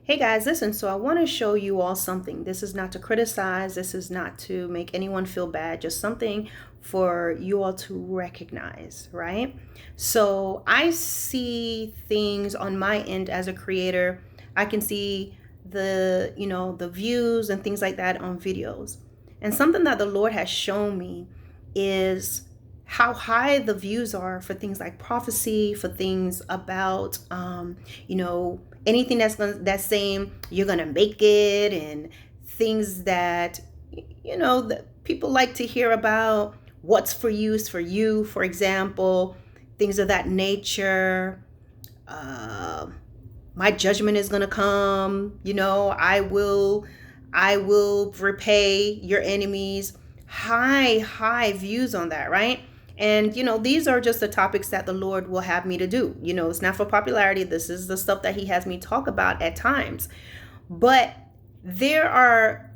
Hey guys, listen, so I want to show you all something. This is not to criticize, this is not to make anyone feel bad, just something for you all to recognize, right? So I see things on my end as a creator. I can see the views and things like that on videos. And something that the Lord has shown me is how high the views are for things like prophecy, for things about anything that's saying you're gonna make it, and things that that people like to hear about. What's for you is for you, for example, things of that nature. uh, my judgment is gonna come, I will repay your enemies. High views on that, right? And these are just the topics that the Lord will have me to do. It's not for popularity. This is the stuff that he has me talk about at times. But there are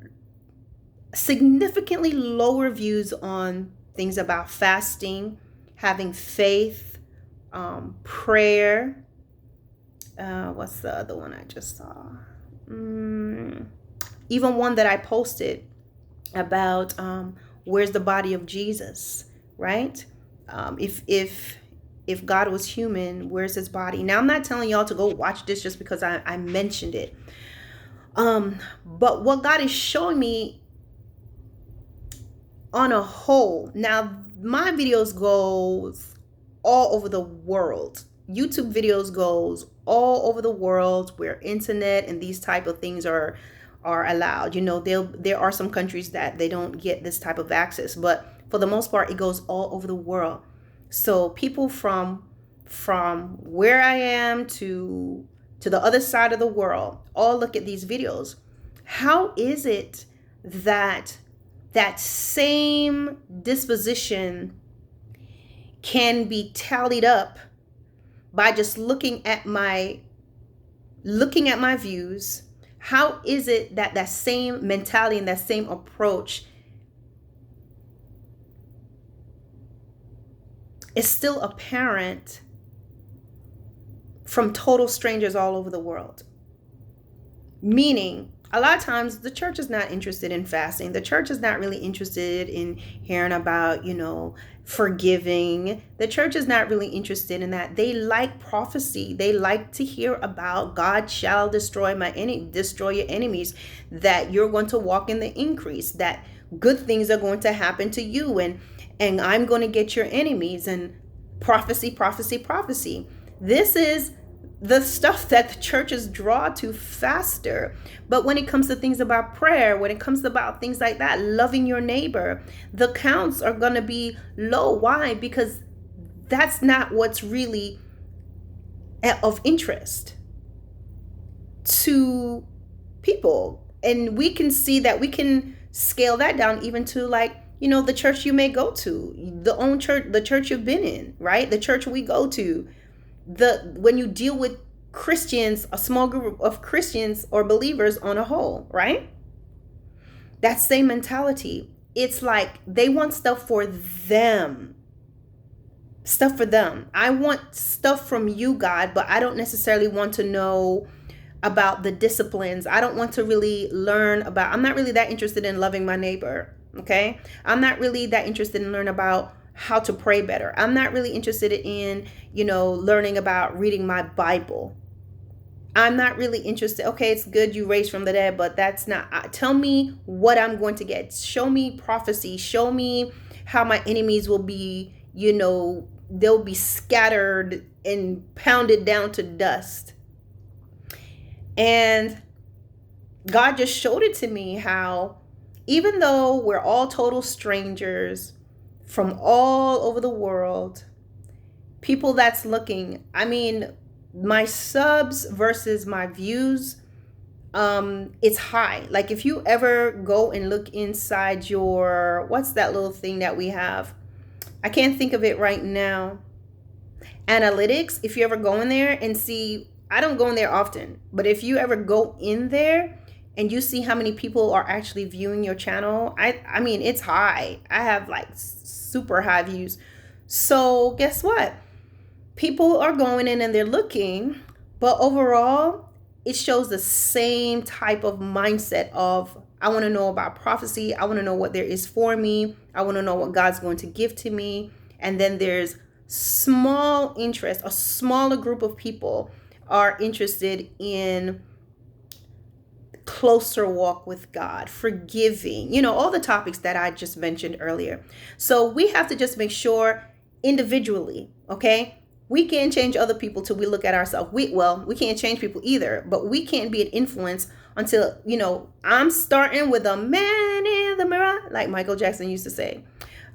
significantly lower views on things about fasting, having faith, prayer. What's the other one I just saw? Even one that I posted about where's the body of Jesus, right? If God was human, where's his body? Now, I'm not telling y'all to go watch this just because I mentioned it. But what God is showing me on a whole, now my videos goes all over the world. YouTube videos goes all over the world where internet and these type of things are allowed. There are some countries that they don't get this type of access, but for the most part, it goes all over the world. So people from where I am to the other side of the world all look at these videos. How is it that that same disposition can be tallied up by just looking at my views? How is it that that same mentality and that same approach is still apparent from total strangers all over the world? Meaning, a lot of times the church is not interested in fasting. The church is not really interested in hearing about, forgiving. The church is not really interested in that. They like prophecy. They like to hear about God shall destroy your enemies, that you're going to walk in the increase, that good things are going to happen to you, and I'm going to get your enemies, and prophecy. This is the stuff that the churches draw to faster. But when it comes to things about prayer, when it comes about things like that, loving your neighbor, the counts are going to be low. Why? Because that's not what's really of interest to people. And we can see that we can scale that down even to, like, the church you may go to, the church you've been in, right? The church we go to. When you deal with Christians, a small group of Christians or believers on a whole, right? That same mentality. It's like they want stuff for them. I want stuff from you, God, but I don't necessarily want to know about the disciplines. I don't want to really I'm not really that interested in loving my neighbor, okay? I'm not really that interested in learning about how to pray better. I'm not really interested in, learning about reading my Bible. I'm not really interested. Okay, it's good you raised from the dead, but that's not. Tell me what I'm going to get. Show me prophecy. Show me how my enemies will be, they'll be scattered and pounded down to dust. And God just showed it to me how, even though we're all total strangers from all over the world, people that's looking, my subs versus my views, it's high. Like, if you ever go and look inside your, what's that little thing that we have? I can't think of it right now. Analytics. If you ever go in there and see, I don't go in there often, but if you ever go in there and you see how many people are actually viewing your channel, it's high. I have like super high views. So guess what? People are going in and they're looking, but overall, it shows the same type of mindset of, I want to know about prophecy. I want to know what there is for me. I want to know what God's going to give to me. And then there's small interest, a smaller group of people are interested in closer walk with God, forgiving, all the topics that I just mentioned earlier. So we have to just make sure individually, okay? We can't change other people till we look at ourselves. We can't change people either, but we can't be an influence until, I'm starting with a man in the mirror, like Michael Jackson used to say.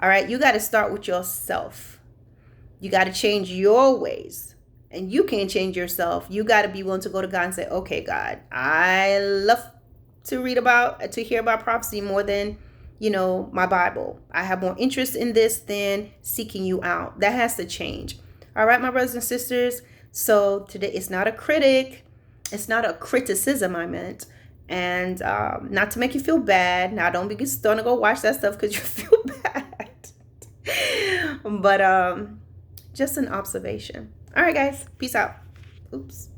All right, you got to start with yourself. You got to change your ways. And you can't change yourself. You got to be willing to go to God and say, okay, God, I love to hear about prophecy more than, my Bible. I have more interest in this than seeking you out. That has to change. All right, my brothers and sisters. So today, it's not a critic. It's not a criticism, I meant. And not to make you feel bad. Now, don't be starting to go watch that stuff because you feel bad. But just an observation. All right, guys. Peace out. Oops.